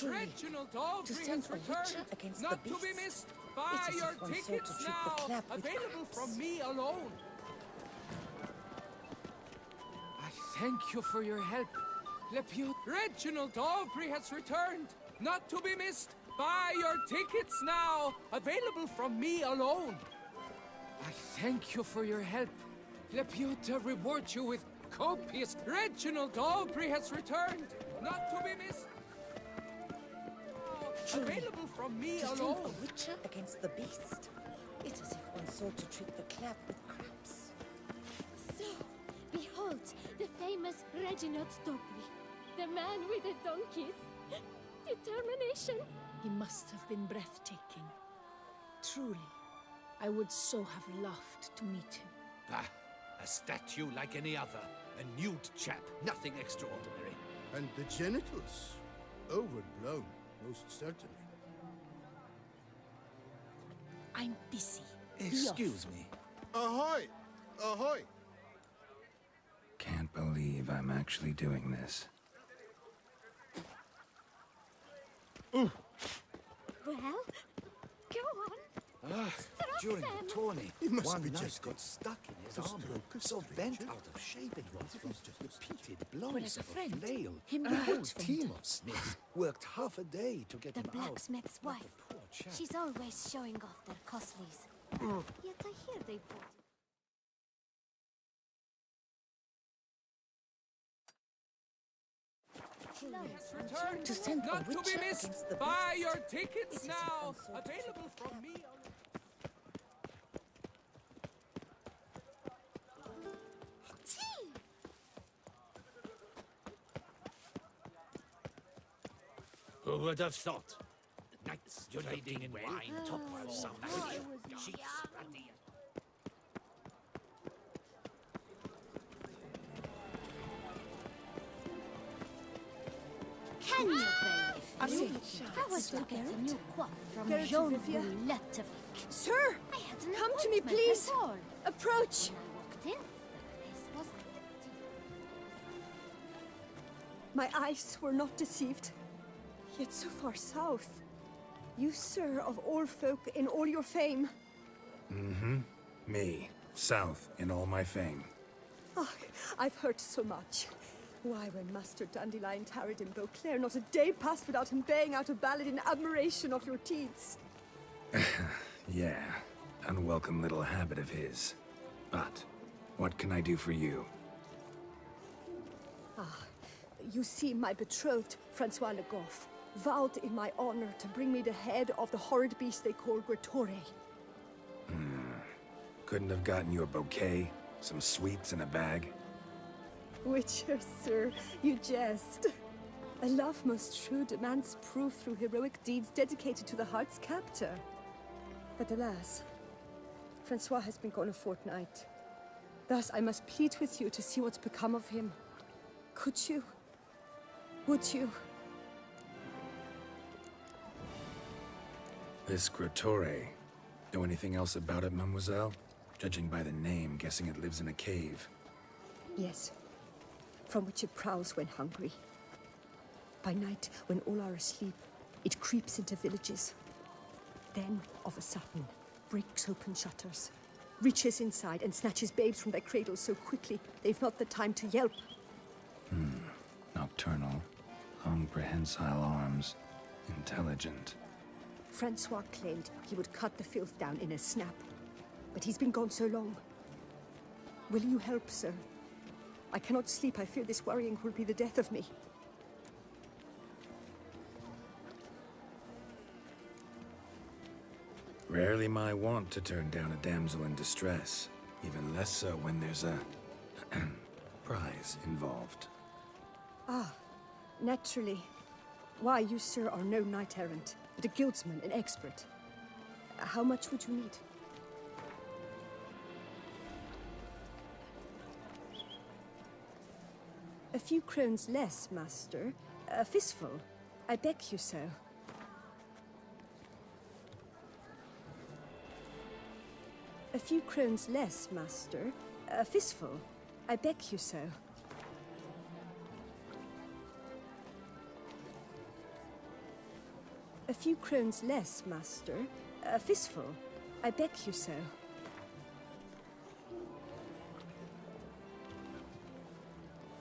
Reginald Daltrey has returned, not to be missed. Buy your tickets now, available from me alone. I thank you for your help. Reginald Daltrey has returned, not to be missed. Buy your tickets now, available from me alone. I thank you for your help. Lepiota reward you with copious. Reginald Daltrey has returned, not to be missed. Available from me alone. A witcher against the beast. It's as if one sought to treat the clap with craps. So, behold, the famous Reginald Daltrey, the man with the donkeys. Determination. He must have been breathtaking. Truly, I would so have loved to meet him. Ah, a statue like any other. A nude chap, nothing extraordinary. And the genitals? Overblown, most certainly. I'm busy. Excuse me. Ahoy! Ahoy! Can't believe I'm actually doing this. Well, go on. During the tourney, It must one be knight just got stuck in his to armor, stroke a so bent stranger. out of shape it was from repeated Well, blows as a of friend, a flail. him The the whole good friend. team of smiths worked half a day to get The him out. blacksmith's But wife. the poor chap. She's always showing off their costlies. Yet I hear they bought. Has returned, Toussaint, a not to be witcher missed. against the Buy beast. your It tickets is now, also to available from me. Who would have thought? Knights trading in wine, top of some chiefs ruddy. Can you believe me? I was to get a new coif from Jean Lettevik. Sir, I had an come to me, appointment please. at all. Approach. When I walked in, the place was empty. My eyes were not deceived. Yet so far south. You, sir, of all folk in all your fame. Me, south in all my fame. Ah, I've heard so much. Why, when Master Dandelion tarried in Beauclair, not a day passed without him baying out a ballad in admiration of your deeds. Yeah, unwelcome little habit of his. But, what can I do for you? You see, my betrothed, Francois Le Goff, vowed in my honor to bring me the head of the horrid beast they call Gratore. Couldn't have gotten you a bouquet, some sweets in a bag? Witcher, sir, you jest. A love most true demands proof through heroic deeds dedicated to the heart's captor. But alas, Francois has been gone a fortnight. Thus I must plead with you to see what's become of him. Could you? Would you? This Gratore. Know anything else about it, mademoiselle? Judging by the name, guessing it lives in a cave. Yes. From which it prowls when hungry. By night, when all are asleep, it creeps into villages. Then, of a sudden, breaks open shutters, reaches inside and snatches babes from their cradles so quickly they've not the time to yelp. Nocturnal, long prehensile arms, intelligent. Francois claimed he would cut the filth down in a snap, but he's been gone so long. Will you help, sir? I cannot sleep. I fear this worrying will be the death of me. Rarely my wont to turn down a damsel in distress, even less so when there's a prize involved. Ah, naturally. Why, you, sir, are no knight-errant, but a guildsman, an expert. How much would you need? A few crowns less, master. A fistful. I beg you so. A few crowns less, master. A fistful. I beg you so. A few crowns less, master. A fistful. I beg you so.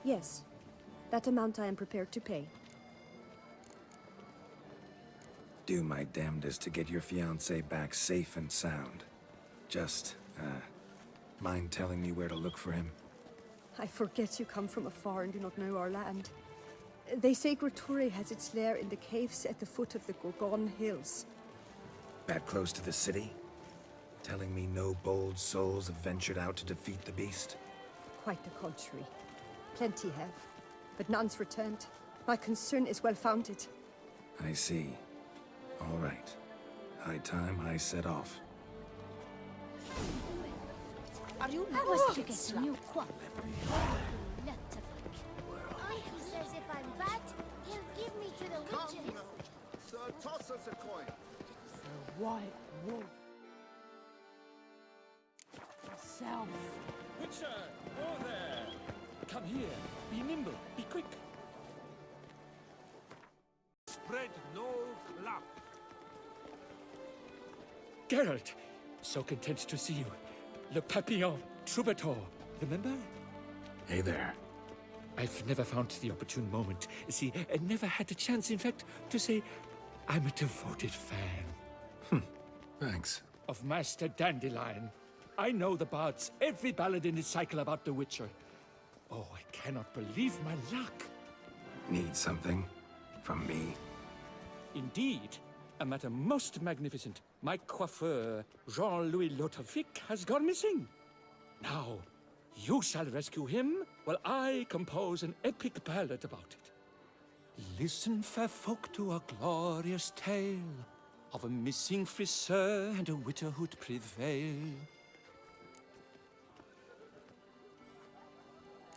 Yes, that amount I am prepared to pay. Do my damnedest to get your fiancé back safe and sound. Just, mind telling me where to look for him? I forget you come from afar and do not know our land. They say Grotore has its lair in the caves at the foot of the Gorgon Hills. That close to the city? Telling me no bold souls have ventured out to defeat the beast? Quite the contrary. Plenty have, but none's returned. My concern is well-founded. I see. All right. High time I set off. I was to get a new coif. Let the fuck. He says if I'm bad, he'll give me to the witches. So toss us a coin. White wolf. Self. Witcher! Oh there! Come here. Be nimble. Be quick. Spread no cloud. Geralt! So content to see you. Le Papillon, Troubadour. Remember? Hey there. I've never found the opportune moment. See, I never had the chance, in fact, to say I'm a devoted fan. Thanks. Of Master Dandelion. I know the bards, every ballad in his cycle about the Witcher. Oh, I cannot believe my luck. Need something? From me? Indeed, a matter most magnificent. My coiffeur, Jean-Louis Lotovic, has gone missing. Now, you shall rescue him, while I compose an epic ballad about it. Listen, fair folk, to a glorious tale of a missing friseur and a widowhood prevail.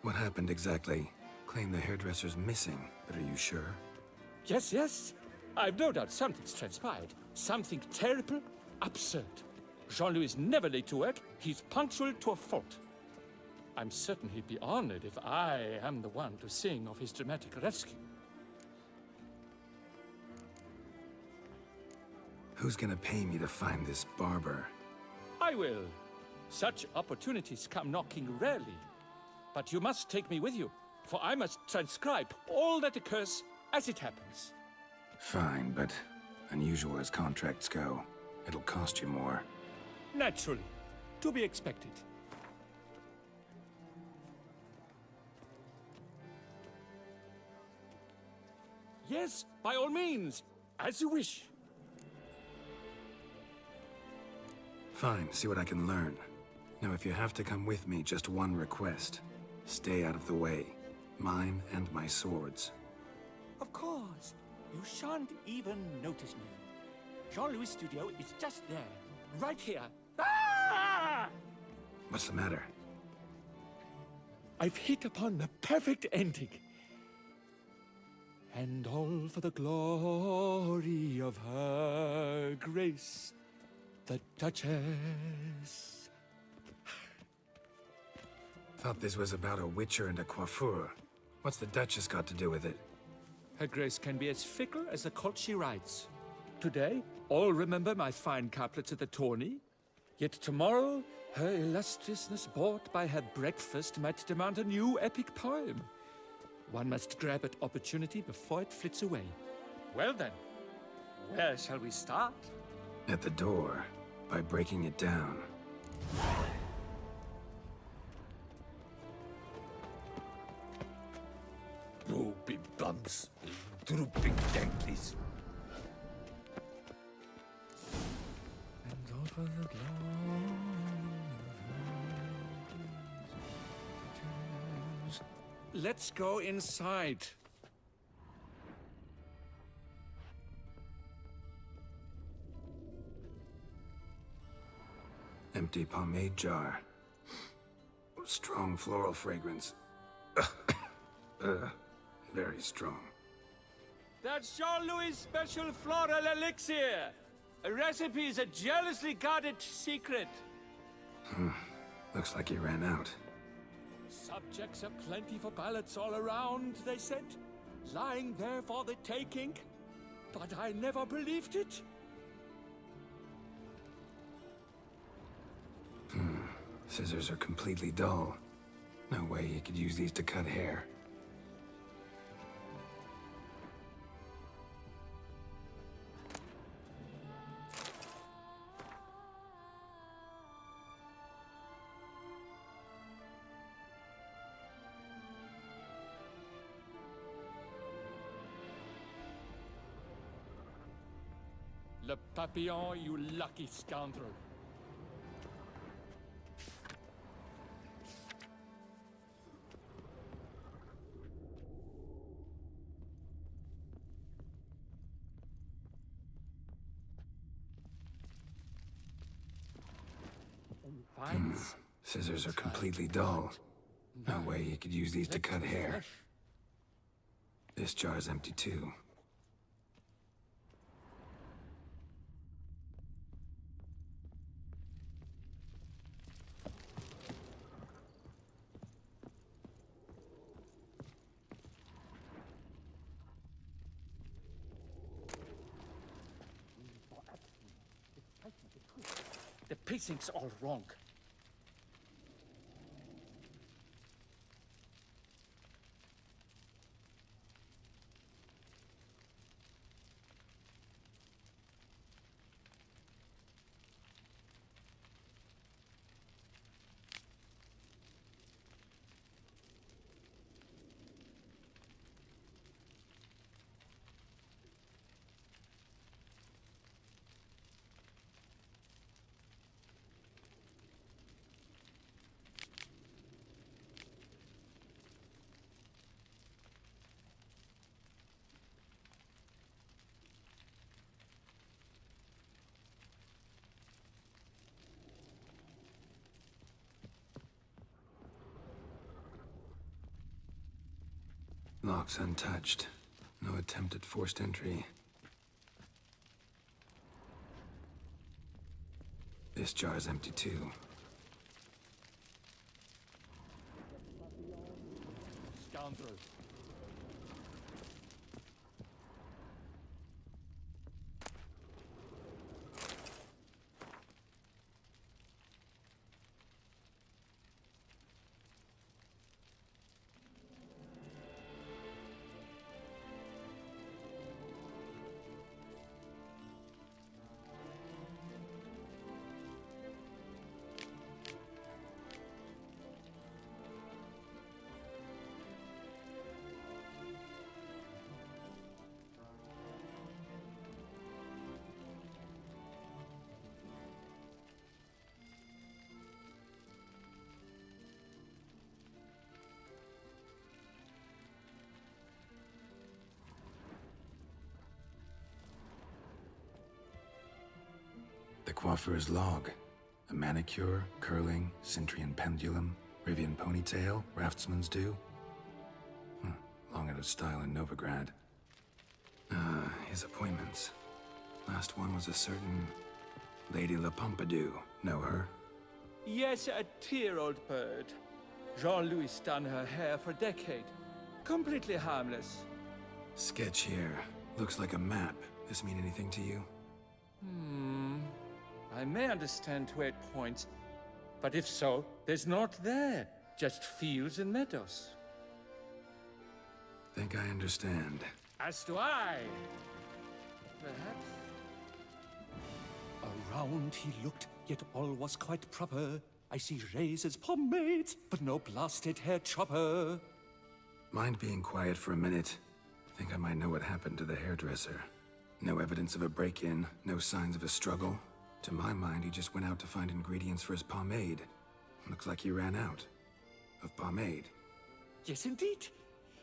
What happened exactly? Claim the hairdresser's missing, but are you sure? Yes, yes. I've no doubt something's transpired. Something terrible, absurd. Jean-Louis is never late to work. He's punctual to a fault. I'm certain he'd be honored if I am the one to sing of his dramatic rescue. Who's gonna pay me to find this barber? I will. Such opportunities come knocking rarely. But you must take me with you, for I must transcribe all that occurs as it happens. Fine, but unusual as contracts go, it'll cost you more. Naturally. To be expected. Yes, by all means. As you wish. Fine, see what I can learn. Now, if you have to come with me, just one request. Stay out of the way. Mine and my swords. Of course. You shan't even notice me. Jean-Louis' studio is just there. Right here. Ah! What's the matter? I've hit upon the perfect ending. And all for the glory of her grace, the Duchess. Thought this was about a witcher and a coiffeur. What's the Duchess got to do with it? Her grace can be as fickle as the colt she rides. Today, all remember my fine couplets at the tourney. Yet tomorrow, her illustriousness bought by her breakfast might demand a new epic poem. One must grab at opportunity before it flits away. Well then, where shall we start? At the door, by breaking it down. Droopy bumps, drooping danklies. And over the Let's go inside. Empty pomade jar. Strong floral fragrance. Very strong. That's Jean-Louis' special floral elixir. A recipe is a jealously guarded secret. Looks like he ran out. Subjects are plenty for ballads all around, they said. Lying there for the taking. But I never believed it. Scissors are completely dull. No way you could use these to cut hair. Le Papillon, you lucky scoundrel. Scissors are completely dull. No way you could use these to cut hair. This jar's empty too. The pacing's all wrong. Lock's untouched. No attempt at forced entry. This jar's empty too. Scoundrel. The coiffeur's log. A manicure, curling, Cintrian pendulum, Rivian ponytail, raftsman's due. Long out of style in Novigrad. His appointments. Last one was a certain Lady La Pompadour. Know her? Yes, a dear old bird. Jean-Louis done her hair for a decade. Completely harmless. Sketch here. Looks like a map. This mean anything to you? I may understand where it points, but if so, there's not there. Just fields and meadows. Think I understand. As do I. Perhaps. Around he looked, yet all was quite proper. I see razors, pomades, but no blasted hair chopper. Mind being quiet for a minute? Think I might know what happened to the hairdresser. No evidence of a break-in, no signs of a struggle. To my mind, he just went out to find ingredients for his pomade. Looks like he ran out of pomade. Yes, indeed.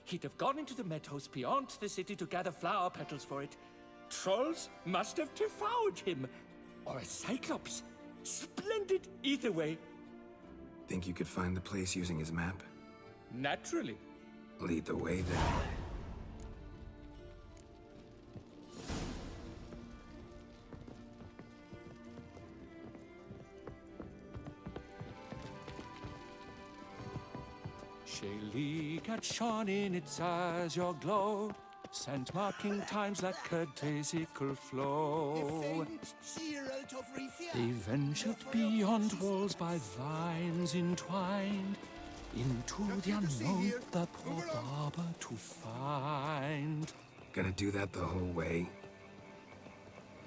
He'd have gone into the meadows beyond the city to gather flower petals for it. Trolls must have devoured him. Or a cyclops. Splendid either way. Think you could find the place using his map? Naturally. Lead the way then. Shaylee got shone in its azure glow. sand marking times like curtaisical flow. They ventured beyond walls by vines entwined, into the unknown the poor barber to find. Gonna do that the whole way?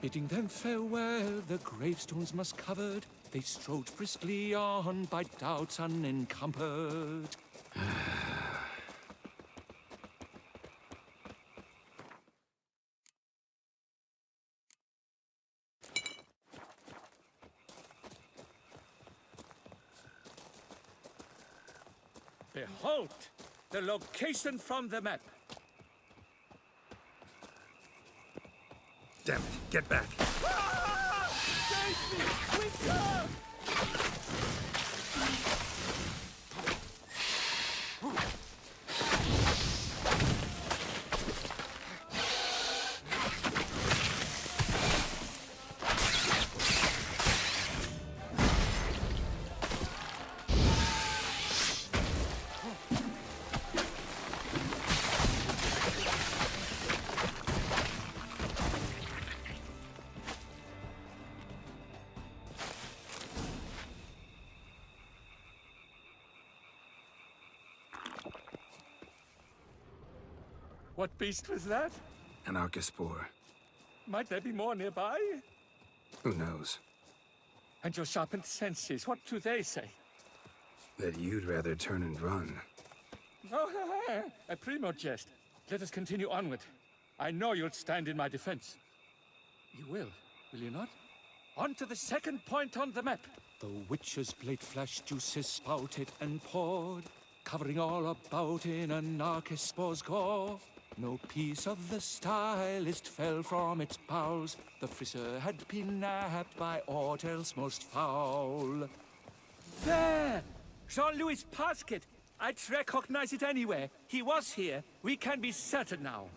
Bidding them farewell, the gravestones musk covered, they strode briskly on by doubts unencumbered. Behold, the location from the map. Damn it, get back. Save me! Quicker! What beast was that? An archospore. Might there be more nearby? Who knows? And your sharpened senses, what do they say? That you'd rather turn and run. Oh, a primo jest. Let us continue onward. I know you'll stand in my defense. You will you not? On to the second point on the map. The witch's blade flash juices spouted and poured, covering all about in an archospore's gore. No piece of the stylist fell from its bowels. The frisser had been nabbed by aught else most foul. There! Jean-Louis' basket! I'd recognize it anywhere. He was here. We can be certain now.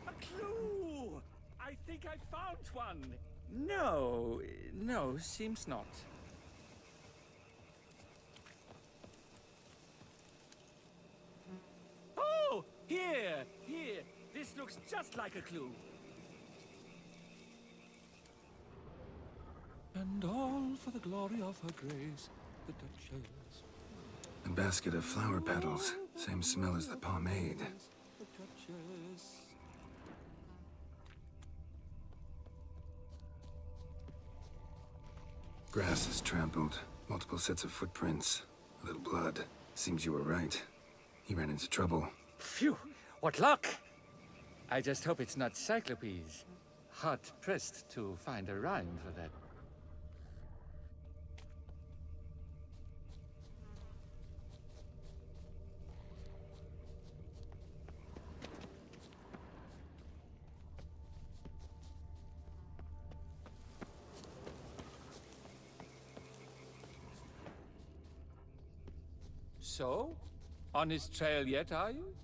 A clue! I think I found one. No, seems not. Oh, here. This looks just like a clue. And all for the glory of her grace, the Duchess. A basket of flower petals. Same smell as the pomade. The Duchess. Grass is trampled. Multiple sets of footprints. A little blood. Seems you were right. He ran into trouble. Phew, what luck! I just hope it's not Cyclopes. Hard-pressed to find a rhyme for that. So? On his trail yet, are you?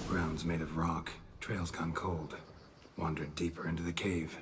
Ground's made of rock. Trail's gone cold. Wandered deeper into the cave.